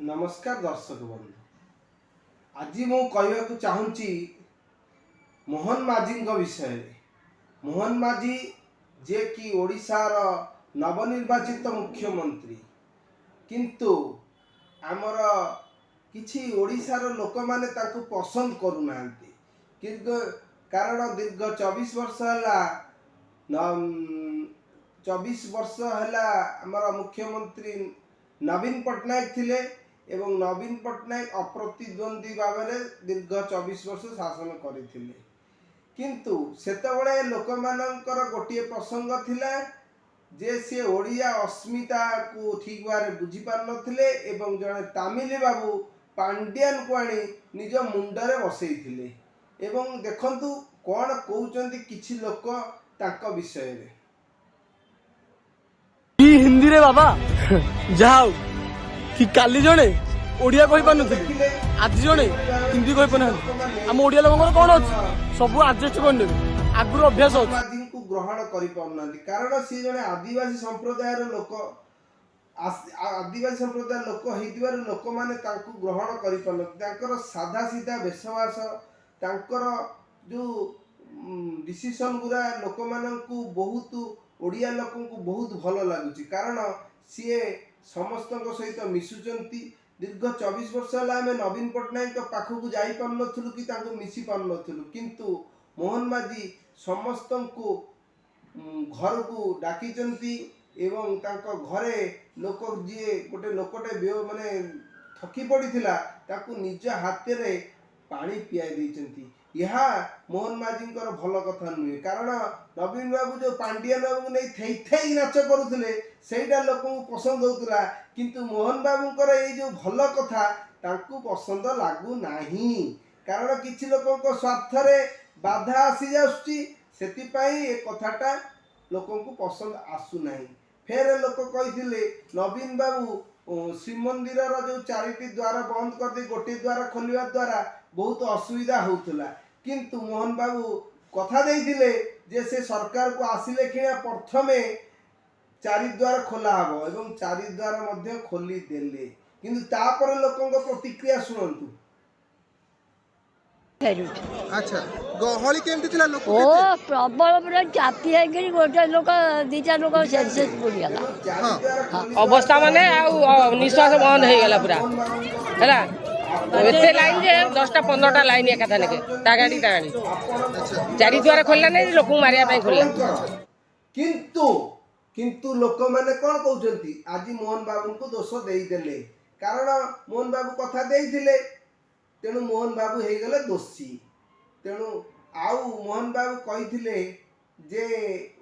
नमस्कार दर्शक बंधु, आज मु कहवाक चाहूँगी मोहन माझी विषय। मोहन माझी जे कि ओडिशार नवनिर्वाचित मुख्यमंत्री, किंतु आमर किछि ओडिशार लोक माने ताकु पसंद करूना, कारण दीर्घ 24 वर्ष है 24 वर्ष है आमर मुख्यमंत्री नवीन पट्टनायक थिले एवं नवीन पट्टनायक अप्रतिद्वंदी भाव में दीर्घ 24 वर्ष शासन करते। किंतु सेतबळे लोक मानकर गोटे प्रसंग थिला जे से ओडिया अस्मिता को ठीक भाव बुझी पार नथिले एवं जड़े तामिल बाबू पांड्यान को आनी निज मुंडरे बसैथिले एवं देखंतु कौन कहउचंती किछि लोक तांको विषय रे। हिंदी रे बाबा जाओ कि काली जणे ओडिया कहि पानु थे, आज जणे हिंदी कहि पाना हम ओडिया लोगन कोन अछि सब एडजस्ट करने आगुर अभ्यास अछि को ग्रहण करि पाउना, कारण सी जणे आदिवासी संप्रदाय रो लोक आदिवासी संप्रदाय लोक हेतिबार लोक माने तांको ग्रहण करि पान, तांकर सादा सीधा वेशवास तांकर जो डिसीजन गुरा लोक माननकु बहुत ओडिया लोकन को बहुत भल लगुच, कारण सी समस्त सहित मिशुचंती। दीर्घ 24 वर्ष है आम नवीन पट्टनायक पाखक जाई पार नथुलु कि तांको मिसी पार नथुलु, किंतु मोहन माझी समस्त को घर को डाकिचंती एवं तांको घरे लोक जी गोटे लोकटे माने थकी पड़ीथिला ताकू निज हाथ रे पानी पियाई देइचंती। यह मोहन माझी भल कथा नुहे, कारण नवीन बाबू जो पांड्यान बाबू नहीं थई थई नाच करुले सेटा लोक पसंद होता, किंतु मोहन बाबूंकर ये जो भल कथा तांकू पसंद लागू नाही, कारण किछि लोक स्वार्थ रे बाधा आसी जाउछि, सेतिपाई ए कथाटा लोक पसंद आसु नाही। फेर लोक कहिथिले नवीन बाबू श्रीमंदिर जो 4टी द्वार बंद कर दे गोटे द्वार खोलिया द्वारा बहुत असुविधा होउथला, किंतु मोहन बाबू कथा देइथिले जे से सरकार को आसिले कि प्रथमे 4 द्वार खोला हबो एवं 4 द्वार मध्य खोली देले, किंतु तापर लोकंग प्रतिक्रिया सुनंतु। अच्छा गहली केमती थिला लोक ओ प्रबल पूरा चापी है कि गोटे लोक दीटा लोक सेंसेस पड़ी गला अवस्था माने आ निश्वास बंद हो गला पूरा हैला। एते लाइन जे 10टा 15टा लाइन एका थाने के ता गाड़ी 4 द्वार खोलला नै लोक मारिया पई खोलला, किंतु लोक माने कोन कहउचंती आज मोहन बाबू को दोष देई देले, कारण मोहन बाबू कथा देइथिले तेणु मोहन बाबू हो गले दोषी। तेणु आउ मोहन बाबू कही जे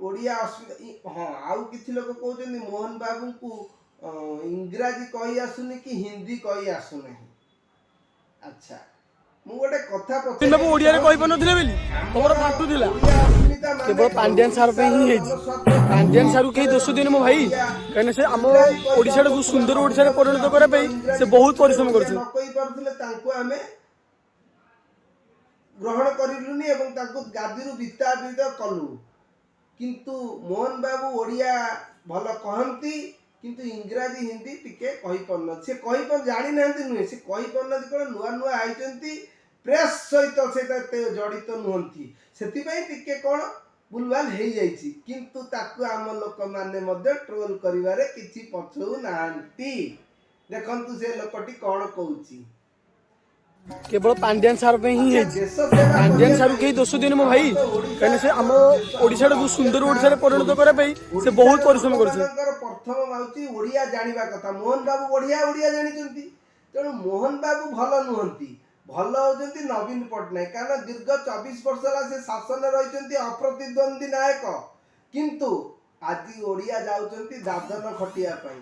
ओडिया अस्मिता हाँ आउ किछि लोक कहउचंती मोहन बाबू को इंग्राजी कही आसुनी कि हिंदी कही आसु नहीं। अच्छा मु गोटे कथा पछे बाबू ओडिया रे कहि पनथिले बेली तमरो फाटू दिला केवल पांड्यान सार पे ही है। पांड्यान सारू के दोष दिन मो भाई कहने से हम ओडिसा को सुंदर ओडिसा रे परिणत करे पे से बहुत परिश्रम करछ। कहि परथिले तांको हमें ग्रहण करिलुनी एवं तांको गादी रु विस्तारित कलु, किंतु मोहन बाबू ओडिया भल कहंती किंतु इंग्राजी हिंदी टिके कहि परन से कहि पर जानि नहंती नुहे, से कहि परन कोन नुआ नुआ आइचंती प्रेस सहित से जड़ित नुहंती, सेति पई टिके कोन बुलवाल हे जाइछि, किंतु ताकु आम लोक माने मध्य ट्रोल करिवारे किछि पछौ नांती। देखंतु से लोकटी कोन कहउछि केवल पांड्यान सार पे ही है। पांड्यान सारू के दोष दिन मो भाई कहने से हम ओडिसा को सुंदर ओडिसा रे परिणत करे पे से बहुत परिश्रम करछ। प्रथम माउची ओडिया जानिबा कथा, मोहन बाबू बढ़िया ओडिया जानिचंती, तेणु मोहन बाबू भल नुहंती, भल होचंती नवीन पट्टनायक, कारण दीर्घ 24 वर्ष से शासन रहिचंती अप्रतिद्वंदी नायक, किंतु आज ओडिया जाउचंती दादन खटिया पई।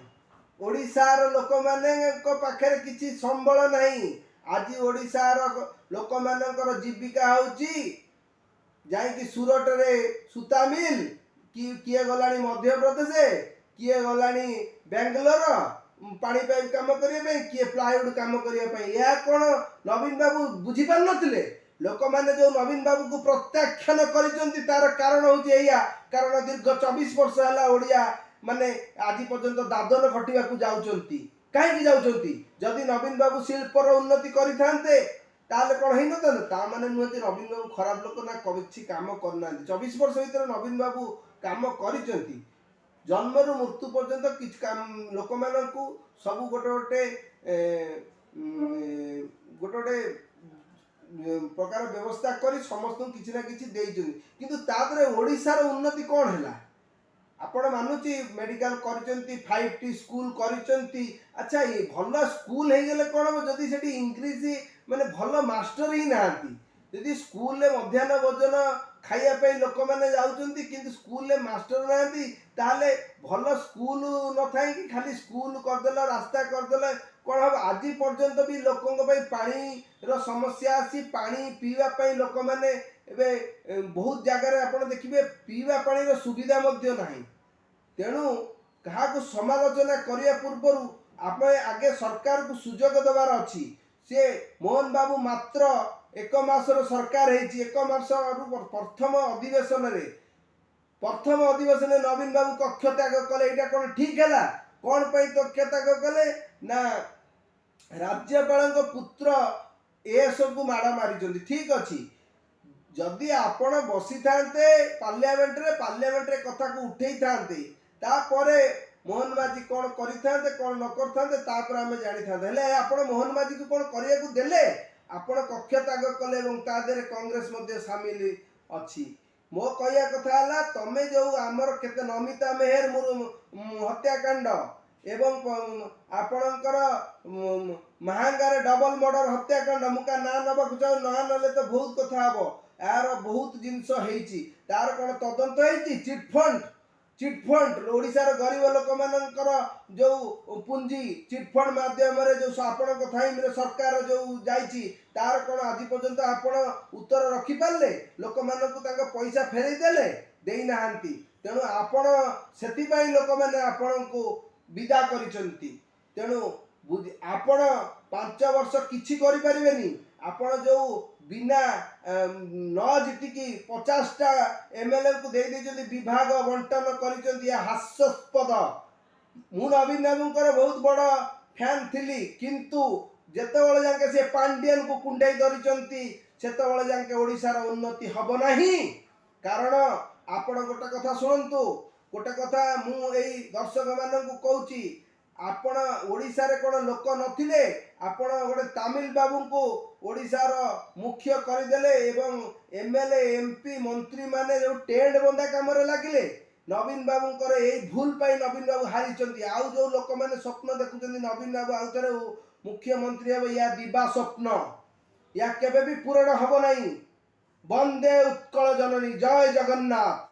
ओडिसार लोक माने को पाखरे किछि संबल नाही। आज ओडिसार लोक मानकर जीविका होची जाई सूरत रे सूता मिल किए गलानी मध्य प्रदेश, किए गलानी बेंगलोर पानी पाइप काम करिया किए प्लाईवुड काम करिया। या कोन नवीन बाबू बुझी पार नथिले, लोक माने जो नवीन बाबू को प्रत्याख्यान करिसंती तार कारण होची एया, कारण दीर्घ 24 वर्ष हला ओडिया माने आज पर्यंत दादन खटिबा को जाउचंती, କାହିଁକି ଯାଉଛନ୍ତି? ଯଦି ନବୀନ ବାବୁ ଶିଳ୍ପର ଉନ୍ନତି କରିଥାନ୍ତେ ତାହେଲେ କ'ଣ ହେଇନଥାନ୍ତା? ତା ମାନେ ନୁହେଁ ଯେ ନବୀନ ବାବୁ ଖରାପ ଲୋକ ନା, କିଛି କାମ କରିନାହାନ୍ତି। 24 ବର୍ଷ ଭିତରେ ନବୀନ ବାବୁ କାମ କରିଛନ୍ତି। ଜନ୍ମରୁ ମୃତ୍ୟୁ ପର୍ଯ୍ୟନ୍ତ କିଛି ଲୋକମାନଙ୍କୁ ସବୁ ଗୋଟେ ପ୍ରକାର ବ୍ୟବସ୍ଥା କରି ସମସ୍ତଙ୍କୁ କିଛି ନା କିଛି ଦେଇଛନ୍ତି। କିନ୍ତୁ ତା ଦେହରେ ଓଡ଼ିଶାର ଉନ୍ନତି କ'ଣ ହେଲା? ଆପଣ ମାନୁଛି ମେଡିକାଲ କରିଛନ୍ତି, 5ଟି ସ୍କୁଲ କରିଛନ୍ତି। ଆଚ୍ଛା, ଭଲ ସ୍କୁଲ ହେଇଗଲେ କ'ଣ ହେବ ଯଦି ସେଠି ଇଂଲିଶ ମାନେ ଭଲ ମାଷ୍ଟର ହିଁ ନାହାନ୍ତି? ଯଦି ସ୍କୁଲରେ ମଧ୍ୟାହ୍ନ ଭୋଜନ ଖାଇବା ପାଇଁ ଲୋକମାନେ ଯାଉଛନ୍ତି କିନ୍ତୁ ସ୍କୁଲରେ ମାଷ୍ଟର ନାହାନ୍ତି, ତାହେଲେ ଭଲ ସ୍କୁଲ ନଥାଇକି ଖାଲି ସ୍କୁଲ କରିଦେଲେ, ରାସ୍ତା କରିଦେଲେ କ'ଣ ହେବ? ଆଜି ପର୍ଯ୍ୟନ୍ତ ବି ଲୋକଙ୍କ ପାଇଁ ପାଣିର ସମସ୍ୟା ଅଛି। ପାଣି ପିଇବା ପାଇଁ ଲୋକମାନେ ଏବେ ବହୁତ ଜାଗାରେ ଆପଣ ଦେଖିବେ ପିଇବା ପାଣିର ସୁବିଧା ମଧ୍ୟ ନାହିଁ। ତେଣୁ କାହାକୁ ସମାଲୋଚନା କରିବା ପୂର୍ବରୁ ଆମେ ଆଗେ ସରକାରକୁ ସୁଯୋଗ ଦେବାର ଅଛି। ସେ ମୋହନ ବାବୁ ମାତ୍ର 1 ମାସର ସରକାର ହେଇଛି। 1 ମାସରୁ ପ୍ରଥମ ଅଧିବେଶନରେ ନବୀନ ବାବୁ କକ୍ଷ ତ୍ୟାଗ କଲେ। ଏଇଟା କ'ଣ ଠିକ ହେଲା? କ'ଣ ପାଇଁ କକ୍ଷ ତ୍ୟାଗ କଲେ? ନା ରାଜ୍ୟପାଳଙ୍କ ପୁତ୍ର ଏସବୁକୁ ମାଡ଼ ମାରିଛନ୍ତି। ଠିକ ଅଛି, ଯଦି ଆପଣ ବସିଥାନ୍ତେ ପାର୍ଲିଆମେଣ୍ଟରେ କଥାକୁ ଉଠେଇଥାନ୍ତେ, ତାପରେ ମୋହନ ମାଝୀ କ'ଣ କରିଥାନ୍ତେ କ'ଣ ନ କରିଥାନ୍ତେ ତାପରେ ଆମେ ଜାଣିଥାନ୍ତେ। ହେଲେ ଆପଣ ମୋହନ ମାଝୀକୁ କ'ଣ କରିବାକୁ ଦେଲେ? ଆପଣ କକ୍ଷ ତ୍ୟାଗ କଲେ ଏବଂ ତା ଦେହରେ କଂଗ୍ରେସ ମଧ୍ୟ ସାମିଲ ଅଛି। ମୋ କହିବା କଥା ହେଲା, ତମେ ଯେଉଁ ଆମର କେତେ ନମିତା ମେହେର ହତ୍ୟାକାଣ୍ଡ ଏବଂ ଆପଣଙ୍କର ମାହାଙ୍ଗାରେ ଡବଲ ମର୍ଡର ହତ୍ୟାକାଣ୍ଡ, ମୁଁ କା ନାଁ ନେବାକୁ ଚାହୁଁ, ନାଁ ନେଲେ ତ ବହୁତ କଥା ହବ। ଏହାର ବହୁତ ଜିନିଷ ହେଇଛି। ତାର କ'ଣ ତଦନ୍ତ ହେଇଛି? ଚିଟଫଣ୍ଡ ଓଡ଼ିଶାର ଗରିବ ଲୋକମାନଙ୍କର ଯେଉଁ ପୁଞ୍ଜି ଚିଟଫଣ୍ଡ ମାଧ୍ୟମରେ ଯେଉଁ ଆପଣଙ୍କ ଟାଇମରେ ସରକାର ଯେଉଁ ଯାଇଛି, ତାର କ'ଣ ଆଜି ପର୍ଯ୍ୟନ୍ତ ଆପଣ ଉତ୍ତର ରଖିପାରିଲେ? ଲୋକମାନଙ୍କୁ ତାଙ୍କ ପଇସା ଫେରେଇ ଦେଲେ? ଦେଇନାହାନ୍ତି। ତେଣୁ ଆପଣ ସେଥିପାଇଁ ଲୋକମାନେ ଆପଣଙ୍କୁ ବିଦା କରିଛନ୍ତି। ତେଣୁ ଆପଣ 5 ବର୍ଷ କିଛି କରିପାରିବେନି। ଆପଣ ଯେଉଁ ବିନା ନ ଜିତିକି 50ଟା MLAଙ୍କୁ ଦେଇଛନ୍ତି, ବିଭାଗ ବଣ୍ଟନ କରିଛନ୍ତି, ଏହା ହାସ୍ୟାସ୍ପଦ। ମୁଁ ନବୀନ ବାବୁଙ୍କର ବହୁତ ବଡ଼ ଫ୍ୟାନ୍ ଥିଲି, କିନ୍ତୁ ଯେତେବେଳେ ଯାକେ ସେ ପାଣ୍ଡିଆନକୁ କୁଣ୍ଡେଇ ଧରିଛନ୍ତି ସେତେବେଳେ ଯାକେ ଓଡ଼ିଶାର ଉନ୍ନତି ହେବ ନାହିଁ। କାରଣ ଆପଣ ଗୋଟେ କଥା ଶୁଣନ୍ତୁ, ଗୋଟେ କଥା ମୁଁ ଏଇ ଦର୍ଶକମାନଙ୍କୁ କହୁଛି, ଆପଣ ଓଡ଼ିଶାରେ କ'ଣ ଲୋକ ନଥିଲେ? ଆପଣ ଗୋଟେ ତାମିଲ ବାବୁଙ୍କୁ ଓଡ଼ିଶାର ମୁଖ୍ୟ କରିଦେଲେ ଏବଂ MLA MP ମନ୍ତ୍ରୀମାନେ ଯେଉଁ ଟେଣ୍ଟ ବନ୍ଧା କାମରେ ଲାଗିଲେ। ନବୀନ ବାବୁଙ୍କର ଏଇ ଭୁଲ ପାଇଁ ନବୀନ ବାବୁ ହାରିଛନ୍ତି। ଆଉ ଯେଉଁ ଲୋକମାନେ ସ୍ୱପ୍ନ ଦେଖୁଛନ୍ତି ନବୀନ ବାବୁ ଆଉ ଥରେ ମୁଖ୍ୟମନ୍ତ୍ରୀ ହେବ, ୟା ଦିବା ସ୍ୱପ୍ନ, ୟା କେବେ ବି ପୂରଣ ହେବ ନାହିଁ। ବନ୍ଦେ ଉତ୍କଳ ଜନନୀ, ଜୟ ଜଗନ୍ନାଥ।